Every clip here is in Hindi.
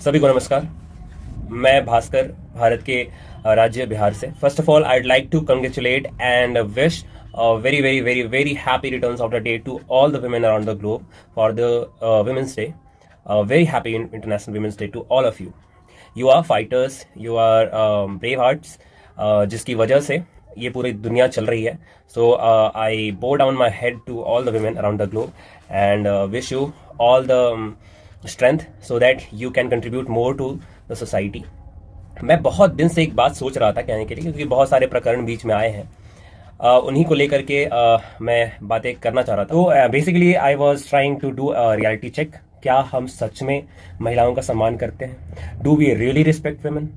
सभी को नमस्कार। मैं भास्कर, भारत के राज्य बिहार से। First of all, I'd like to congratulate and wish a very, very, very, very happy returns of the day to all the women around the globe for the Women's Day. A very happy International Women's Day to all of you. You are fighters, you are brave hearts, जिसकी वजह से ये पूरी दुनिया चल रही है. So I bow down my head to all the women around the globe and wish you all the strength so that you can contribute more to the society. मैं बहुत दिन से एक बात सोच रहा था कहने के लिए, क्योंकि बहुत सारे प्रकरण बीच में आए हैं, उन्हीं को लेकर के मैं बातें करना चाह रहा था. तो basically I was trying to do reality check. क्या हम सच में महिलाओं का सम्मान करते हैं? Do we really respect women?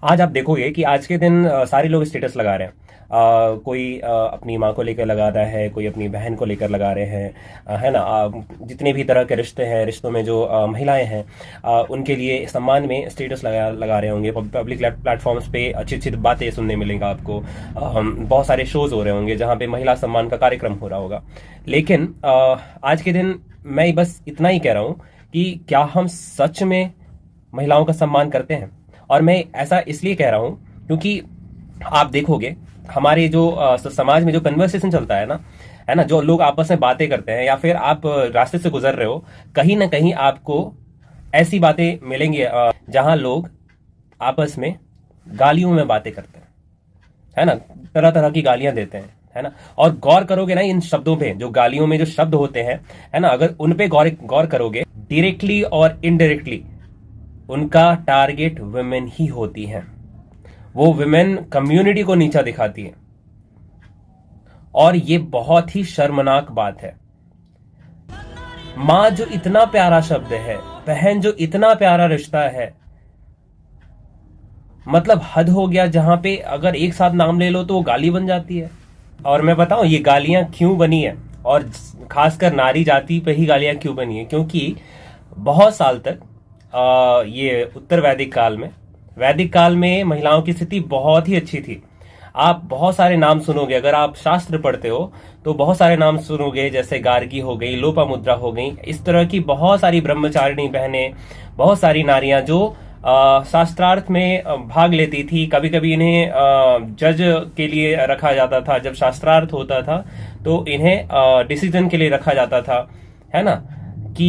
आज आप देखोगे कि आज के दिन सारे लोग स्टेटस लगा रहे हैं. कोई अपनी माँ को लेकर लगा रहा है, कोई अपनी बहन को लेकर लगा रहे हैं, है ना. जितने भी तरह के रिश्ते हैं, रिश्तों में जो महिलाएं हैं, उनके लिए सम्मान में स्टेटस लगा रहे होंगे. पब्लिक प्लेटफॉर्म्स पे अच्छी अच्छी बातें सुनने मिलेंगे आपको. बहुत सारे शोज हो रहे होंगे जहाँ पे महिला सम्मान का कार्यक्रम हो रहा होगा. लेकिन आज के दिन मैं बस इतना ही कह रहा हूँ कि क्या हम सच में महिलाओं का सम्मान करते हैं? और मैं ऐसा इसलिए कह रहा हूँ क्योंकि आप देखोगे हमारे जो समाज में जो कन्वर्सेशन चलता है ना, जो लोग आपस में बातें करते हैं, या फिर आप रास्ते से गुजर रहे हो, कहीं ना कहीं आपको ऐसी बातें मिलेंगी जहां लोग आपस में गालियों में बातें करते हैं, है ना. तरह तरह की गालियां देते हैं, है ना. और गौर करोगे ना इन शब्दों पे, जो गालियों में जो शब्द होते हैं, है ना, अगर उन पे गौर करोगे, डायरेक्टली और इनडायरेक्टली उनका टारगेट वुमेन ही होती हैं. वो वुमेन कम्युनिटी को नीचा दिखाती है, और ये बहुत ही शर्मनाक बात है. मां जो इतना प्यारा शब्द है, बहन जो इतना प्यारा रिश्ता है, मतलब हद हो गया. जहां पे अगर एक साथ नाम ले लो तो वो गाली बन जाती है. और मैं बताऊं ये गालियां क्यों बनी है, और खासकर नारी जाति पे ही गालियां क्यों बनी है? क्योंकि बहुत साल तक ये उत्तर वैदिक काल में महिलाओं की स्थिति बहुत ही अच्छी थी. आप बहुत सारे नाम सुनोगे, अगर आप शास्त्र पढ़ते हो तो बहुत सारे नाम सुनोगे, जैसे गार्गी हो गई, लोपामुद्रा हो गई. इस तरह की बहुत सारी ब्रह्मचारिणी बहनें, बहुत सारी नारियां जो शास्त्रार्थ में भाग लेती थी. कभी कभी इन्हें जज के लिए रखा जाता था. जब शास्त्रार्थ होता था तो इन्हें डिसीजन के लिए रखा जाता था, है ना, कि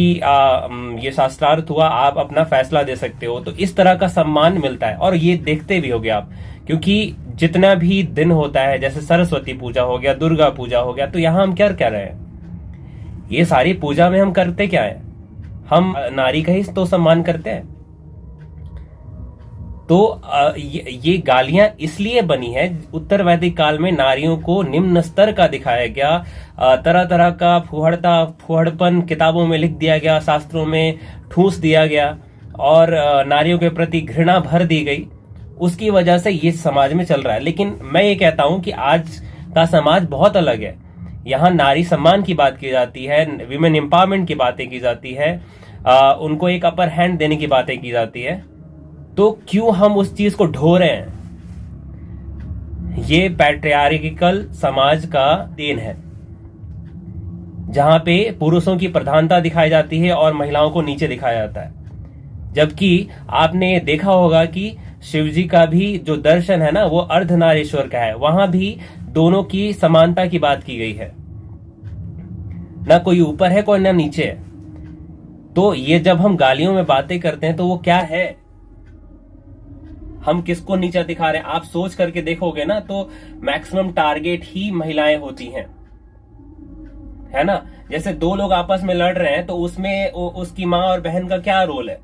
ये शास्त्रार्थ हुआ, आप अपना फैसला दे सकते हो. तो इस तरह का सम्मान मिलता है. और ये देखते भी होगे आप, क्योंकि जितना भी दिन होता है, जैसे सरस्वती पूजा हो गया, दुर्गा पूजा हो गया, तो यहां हम क्या कर रहे हैं? ये सारी पूजा में हम करते क्या है? हम नारी का ही तो सम्मान करते हैं. तो ये गालियां इसलिए बनी है, उत्तर वैदिक काल में नारियों को निम्न स्तर का दिखाया गया. तरह तरह का फुहड़पन किताबों में लिख दिया गया, शास्त्रों में ठूस दिया गया, और नारियों के प्रति घृणा भर दी गई. उसकी वजह से ये समाज में चल रहा है. लेकिन मैं ये कहता हूं कि आज का समाज बहुत अलग है. यहाँ नारी सम्मान की बात की जाती है, विमेन एम्पावरमेंट की बातें की जाती है, उनको एक अपर हैंड देने की बातें की जाती है. तो क्यों हम उस चीज को ढो रहे हैं? ये पैट्रियार्किकल समाज का देन है, जहां पे पुरुषों की प्रधानता दिखाई जाती है और महिलाओं को नीचे दिखाया जाता है. जबकि आपने देखा होगा कि शिवजी का भी जो दर्शन है ना, वो अर्धनारीश्वर का है. वहां भी दोनों की समानता की बात की गई है. ना कोई ऊपर है, कोई ना नीचे है. तो ये जब हम गालियों में बातें करते हैं तो वो क्या है? हम किसको नीचा दिखा रहे हैं? आप सोच करके देखोगे ना, तो मैक्सिमम टारगेट ही महिलाएं होती हैं, है ना. जैसे दो लोग आपस में लड़ रहे हैं तो उसमें उसकी मां और बहन का क्या रोल है?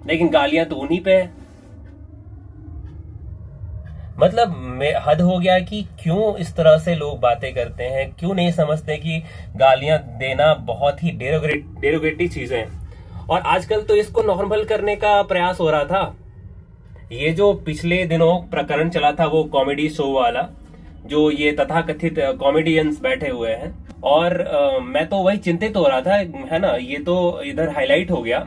लेकिन गालियां तो उन्हीं पे है. मतलब हद हो गया कि क्यों इस तरह से लोग बातें करते हैं. क्यों नहीं समझते कि गालियां देना बहुत ही डेरोगेटिव चीजें हैं. और आजकल तो इसको नॉर्मल करने का प्रयास हो रहा था. ये जो पिछले दिनों प्रकरण चला था, वो कॉमेडी शो वाला, जो ये तथाकथित कॉमेडियंस बैठे हुए हैं, और मैं तो वही चिंतित हो रहा था, है ना. ये तो इधर हाईलाइट हो गया.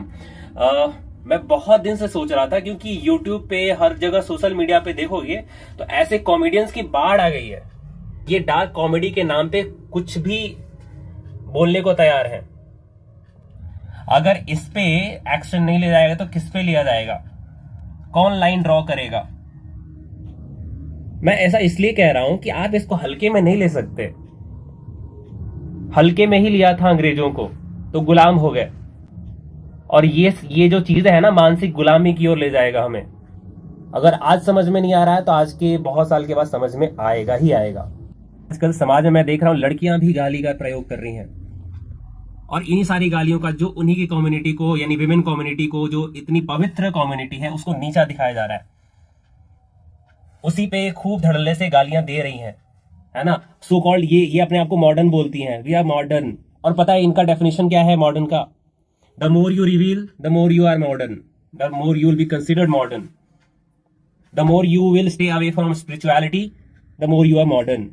मैं बहुत दिन से सोच रहा था, क्योंकि YouTube पे, हर जगह सोशल मीडिया पे देखोगे तो ऐसे कॉमेडियंस की बाढ़ आ गई है. ये डार्क कॉमेडी के नाम पे कुछ भी बोलने को तैयार है. अगर इस पे एक्शन नहीं लिया जाएगा तो किस पे लिया जाएगा? कौन लाइन ड्रॉ करेगा? मैं ऐसा इसलिए कह रहा हूं कि आप इसको हल्के में नहीं ले सकते। हल्के में ही लिया था अंग्रेजों को तो गुलाम हो गए, और ये जो चीजें है ना, मानसिक गुलामी की ओर ले जाएगा हमें। अगर आज समझ में नहीं आ रहा है तो आज के बहुत साल के बाद समझ में आएगा ही आएगा। आजकल समाज में मैं देख रहा हूं लड़कियां भी गाली का प्रयोग कर रही हैं, और इन्हीं सारी गालियों का जो उन्हीं की कम्युनिटी को, यानी विमेन कम्युनिटी को, जो इतनी पवित्र कम्युनिटी है, उसको नीचा दिखाया जा रहा है। उसी पे खूब धड़ल्ले से गालियां दे रही हैं, है ना। सो कॉल्ड ये अपने आप को मॉडर्न बोलती हैं, वी आर मॉडर्न। और पता है इनका डेफिनेशन क्या है मॉडर्न का? The more you reveal the more you are modern, the more you will be considered modern, the more you will stay away from spirituality, the more you are modern,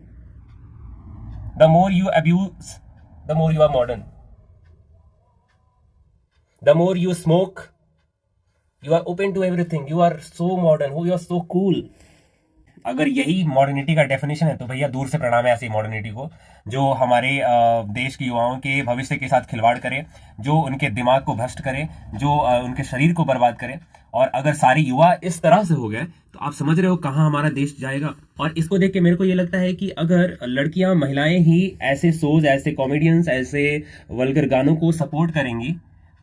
the more you abuse, the more you are modern, the more you smoke, you are open to everything, you are so modern, you are so cool. अगर यही मॉडर्निटी का डेफिनेशन है तो भैया दूर से प्रणाम है ऐसी मॉडर्निटी को, जो हमारे देश के युवाओं के भविष्य के साथ खिलवाड़ करे, जो उनके दिमाग को भ्रष्ट करे, जो उनके शरीर को बर्बाद करे। और अगर सारे युवा इस तरह से हो गए तो आप समझ रहे हो कहाँ हमारा देश जाएगा। और इसको देख के मेरे को ये लगता है कि अगर लड़कियां, महिलाएं ही ऐसे शोज, ऐसे कॉमेडियंस, ऐसे वल्गर गानों को सपोर्ट करेंगी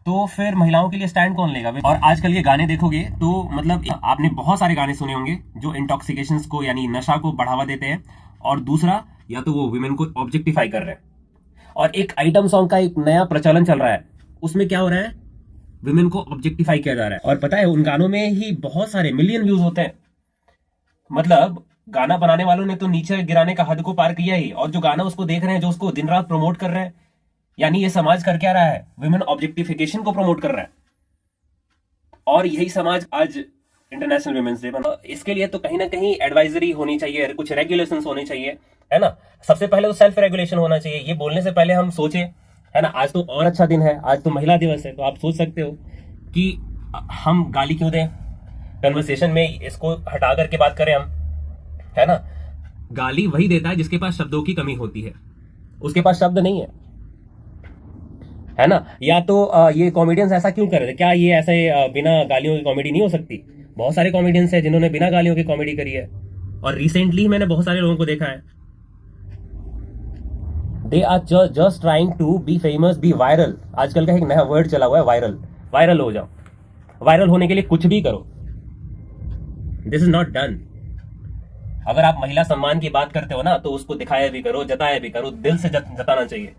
तो फिर महिलाओं के लिए स्टैंड कौन लेगा? और आजकल ये गाने देखोगे तो मतलब आपने बहुत सारे गाने सुने होंगे जो इंटॉक्सिकेशंस को, यानी नशा को बढ़ावा देते हैं, और दूसरा या तो वो विमेन को ऑब्जेक्टिफाई कर रहे हैं। और एक आइटम सॉन्ग का एक नया प्रचलन चल रहा है, उसमें क्या हो रहा है? विमेन को ऑब्जेक्टिफाई किया जा रहा है। और पता है उन गानों में ही बहुत सारे मिलियन व्यूज होते हैं। मतलब गाना बनाने वालों ने तो नीचे गिराने का हद को पार किया ही, और जो गाना उसको देख रहे हैं, जो उसको दिन रात प्रमोट कर रहे हैं, यानी ये समाज कर क्या रहा है? विमेन ऑब्जेक्टिफिकेशन को प्रमोट कर रहा है। और यही समाज आज इंटरनेशनल विमेन्स डे बना। इसके लिए तो कहीं ना कहीं एडवाइजरी होनी चाहिए, कुछ रेगुलेशंस होने चाहिए, है ना। सबसे पहले तो सेल्फ रेगुलेशन होना चाहिए। ये बोलने से पहले हम सोचे, है ना। आज तो और अच्छा दिन है, आज तो महिला दिवस है, तो आप सोच सकते हो कि हम गाली क्यों दें कन्वर्सेशन में, इसको हटा करके बात करें हम, है ना। गाली वही देता है जिसके पास शब्दों की कमी होती है, उसके पास शब्द नहीं है ना। या तो ये कॉमेडियंस ऐसा क्यों कर रहे थे? क्या ये ऐसे बिना गालियों की कॉमेडी नहीं हो सकती? बहुत सारे कॉमेडियंस हैं जिन्होंने बिना गालियों की कॉमेडी करी है, और रिसेंटली मैंने बहुत सारे लोगों को देखा है, they are just trying to be famous, be viral. आजकल का एक नया वर्ड चला हुआ है, वायरल। वायरल हो जाओ, वायरल होने के लिए कुछ भी करो। This is not done. अगर आप महिला सम्मान की बात करते हो ना, तो उसको दिखाया भी करो, जताया भी करो, दिल से जताना चाहिए।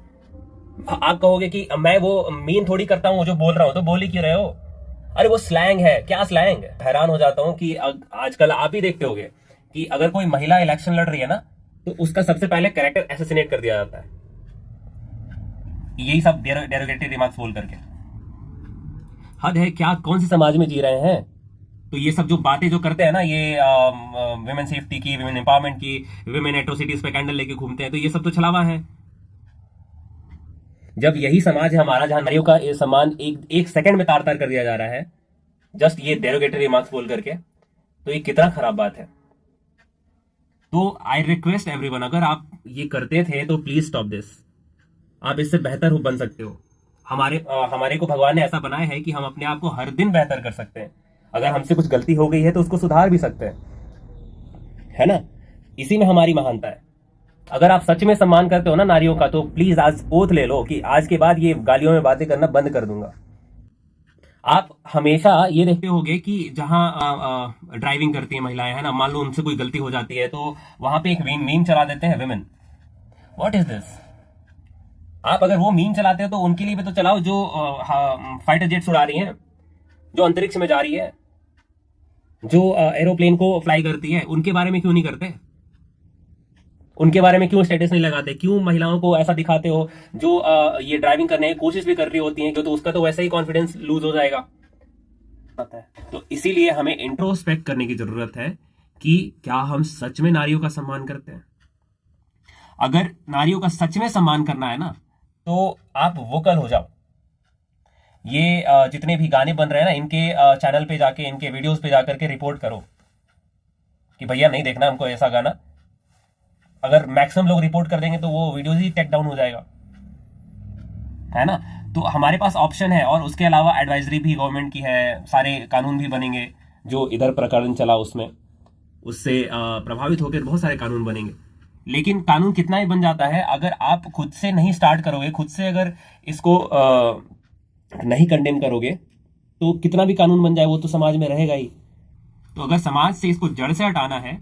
आप कहोगे कि मैं वो मीन थोड़ी करता हूं, जो बोल रहा हूं, तो बोल ही क्यों रहे हो? अरे वो स्लैंग है। क्या स्लैंग? हैरान हो जाता हूं कि आजकल आप ही देखते होगे कि अगर कोई महिला इलेक्शन लड़ रही है ना, तो उसका सबसे पहले कैरेक्टर एसेसिनेट कर दिया जाता है, यही सब डेरोगेटरी रिमार्क्स बोल करके। हद है क्या? कौन सी समाज में जी रहे हैं? तो ये सब जो बातें जो करते हैं ना, ये विमेन सेफ्टी की, विमेन एम्पावरमेंट की, विमेन एट्रोसिटीज पे कैंडल लेके घूमते हैं, तो ये सब तो छलावा है। जब यही समाज है हमारा जहां नारियों का सम्मान एक सेकंड में तार तार कर दिया जा रहा है, जस्ट ये डेरोगेटरी रिमार्क्स बोल करके, तो ये कितना खराब बात है। तो आई रिक्वेस्ट एवरीवन, अगर आप ये करते थे तो प्लीज स्टॉप दिस। आप इससे बेहतर बन सकते हो। हमारे को भगवान ने ऐसा बनाया है कि हम अपने आप को हर दिन बेहतर कर सकते हैं। अगर हमसे कुछ गलती हो गई है तो उसको सुधार भी सकते हैं, है ना। इसी में हमारी महानता है। अगर आप सच में सम्मान करते हो ना नारियों का, तो प्लीज आज ओथ ले लो कि आज के बाद ये गालियों में बातें करना बंद कर दूंगा। आप हमेशा ये देखते होगे कि जहां ड्राइविंग करती है महिलाएं, है ना, मान लो उनसे कोई गलती हो जाती है तो वहां पे एक मीम चला देते हैं, विमेन व्हाट इज दिस। आप अगर वो मीम चलाते हो तो उनके लिए भी तो चलाओ, जो फाइटर जेट्स उड़ा रही हैं, जो अंतरिक्ष में जा रही है, जो एरोप्लेन को फ्लाई करती है, उनके बारे में क्यों नहीं करते? उनके बारे में क्यों स्टेटस नहीं लगाते? क्यों महिलाओं को ऐसा दिखाते हो जो ये ड्राइविंग करने की कोशिश भी कर रही होती हैं, क्यों? तो उसका तो वैसे ही कॉन्फिडेंस लूज हो जाएगा। तो इसीलिए हमें इंट्रोस्पेक्ट करने की जरूरत है कि क्या हम सच में नारियों का सम्मान करते हैं। अगर नारियों का सच में सम्मान करना है ना, तो आप वोकल हो जाओ। ये जितने भी गाने बन रहे हैं ना, इनके चैनल पे जाके, इनके वीडियोस पे जाकर के रिपोर्ट करो कि भैया नहीं देखना हमको ऐसा गाना। अगर मैक्सिमम लोग रिपोर्ट कर देंगे तो वो वीडियोस ही टेक डाउन हो जाएगा, है ना। तो हमारे पास ऑप्शन है, और उसके अलावा एडवाइजरी भी गवर्नमेंट की है, सारे कानून भी बनेंगे जो इधर प्रकरण चला उसमें, उससे प्रभावित होकर बहुत सारे कानून बनेंगे। लेकिन कानून कितना ही बन जाता है, अगर आप खुद से नहीं स्टार्ट करोगे, खुद से अगर इसको नहीं कंडेम करोगे, तो कितना भी कानून बन जाए वो तो समाज में रहेगा ही। तो अगर समाज से इसको जड़ से हटाना है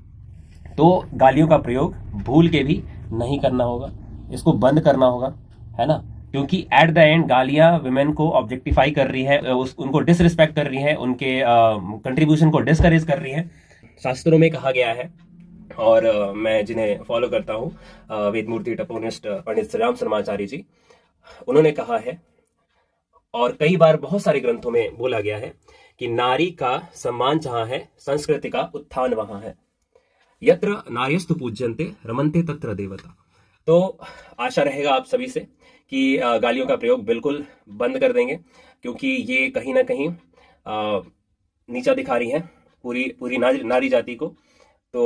तो गालियों का प्रयोग भूल के भी नहीं करना होगा, इसको बंद करना होगा, है ना। क्योंकि एट द एंड गालियां विमेन को ऑब्जेक्टिफाई कर रही है, उनको डिसरिस्पेक्ट कर रही है, उनके कंट्रीब्यूशन को डिस्करेज कर रही है। शास्त्रों में कहा गया है, और मैं जिन्हें फॉलो करता हूँ, वेदमूर्ति टपोनिस्ट पंडित श्री राम शर्माचार्य जी, उन्होंने कहा है, और कई बार बहुत सारे ग्रंथों में बोला गया है कि नारी का सम्मान जहां है, संस्कृति का उत्थान वहां है। यत्र नार्यस्तु पूज्यन्ते रमन्ते तत्र देवता। तो आशा रहेगा आप सभी से कि गालियों का प्रयोग बिल्कुल बंद कर देंगे, क्योंकि ये कहीं ना कहीं नीचा दिखा रही है पूरी नारी जाति को। तो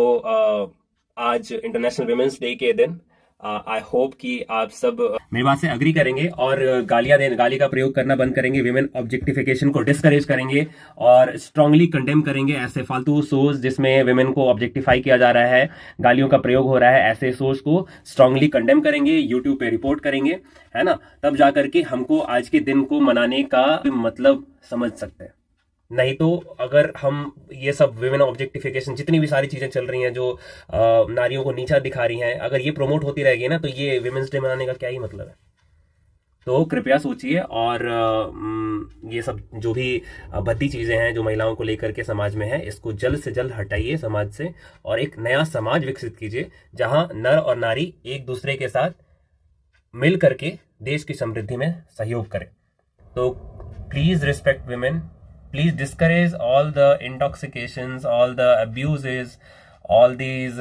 आज इंटरनेशनल विमेंस डे के दिन आई होप कि आप सब मेरी बात से अग्री करेंगे और गाली का प्रयोग करना बंद करेंगे, विमेन ऑब्जेक्टिफिकेशन को डिस्करेज करेंगे और स्ट्रांगली कंडेम करेंगे ऐसे फालतू शोज जिसमें विमेन को ऑब्जेक्टिफाई किया जा रहा है, गालियों का प्रयोग हो रहा है, ऐसे शोज को स्ट्रांगली कंडेम करेंगे, यूट्यूब पे रिपोर्ट करेंगे, है ना। तब जाकर के हमको आज के दिन को मनाने का मतलब समझ सकते हैं। नहीं तो अगर हम ये सब विमेन ऑब्जेक्टिफिकेशन, जितनी भी सारी चीजें चल रही हैं जो नारियों को नीचा दिखा रही हैं, अगर ये प्रमोट होती रहेगी ना, तो ये विमेंस डे मनाने का क्या ही मतलब है। तो कृपया सोचिए, और ये सब जो भी भद्दी चीजें हैं जो महिलाओं को लेकर के समाज में है, इसको जल्द से जल्द हटाइए समाज से, और एक नया समाज विकसित कीजिए जहां नर और नारी एक दूसरे के साथ मिल करके देश की समृद्धि में सहयोग करें। तो please respect women, please discourage all the intoxications, all the abuses, all these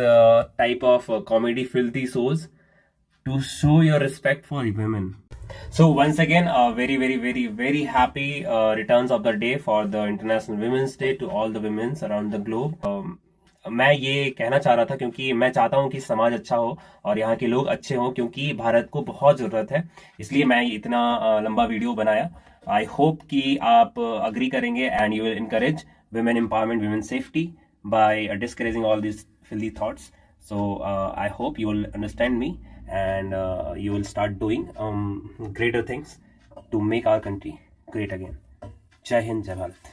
type of comedy filthy shows to show your respect for women. So once again, very happy returns of the day for the International Women's Day to all the women around the globe. मैं ये कहना चाह रहा था क्योंकि मैं चाहता हूँ कि समाज अच्छा हो और यहाँ के लोग अच्छे हों, क्योंकि भारत को बहुत ज़रूरत है, इसलिए मैं इतना लंबा वीडियो बनाया। आई होप कि आप अग्री करेंगे and you will encourage women empowerment, women safety by discouraging all these filthy thoughts. So I hope you will understand me and you will start doing greater things to make our country great again. Jai Hind, Jai Bharat.